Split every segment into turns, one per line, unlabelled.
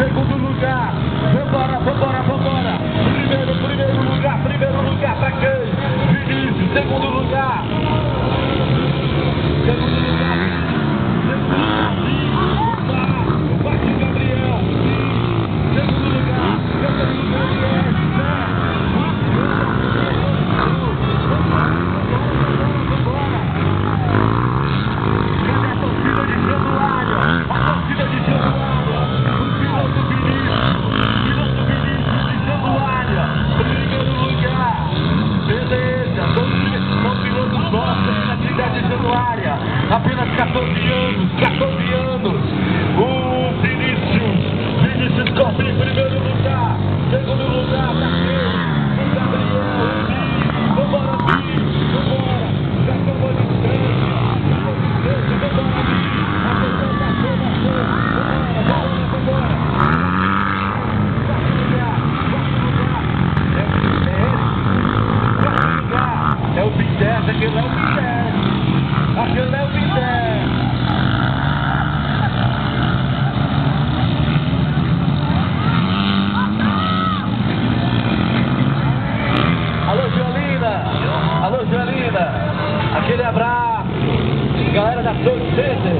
segundo lugar. Vambora, vambora, vambora. Primeiro lugar pra quem? Vinícius, segundo lugar. Segundo lugar. Bate Gabriel. Segundo lugar. Terceiro lugar. Cadê a torcida de Januário? A torcida de Januário. O piloto Vinícius. Piloto Vinícius de Januário. Primeiro lugar. Beleza. São pilotos nossos na cidade de Januária. Apenas 14 anos. 14 anos. O Vinícius corre em primeiro lugar. Segundo lugar pra quem? O Gabriel. Vambora, Vinícius. Vambora. Já tomou distância. É o P10, aquele é o P10. Aquele é o P10. Alô, Joelina. Alô, Joelina. Aquele abraço. Galera da torcida.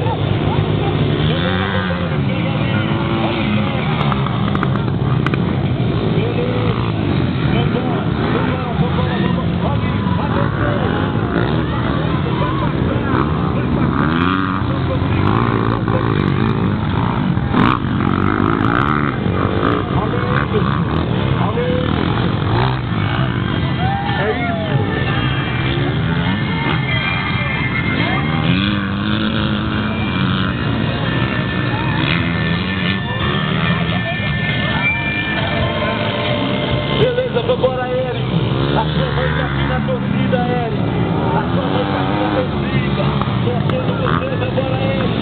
Vambora, Eric. A sua mãe tá aqui na torcida, Eric. A sua mãe tá aqui na torcida. Torcendo você, vambora, Eric.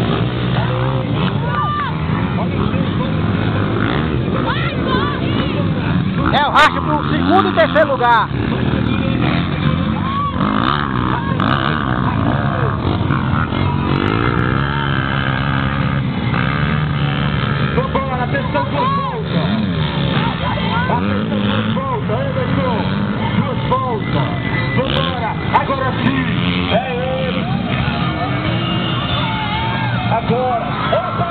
É o racha pro segundo e terceiro lugar.
Vambora, atenção, duas voltas. Atenção, duas voltas, Anderson. Duas voltas. Vambora, agora sim. É ele. Agora. Opa!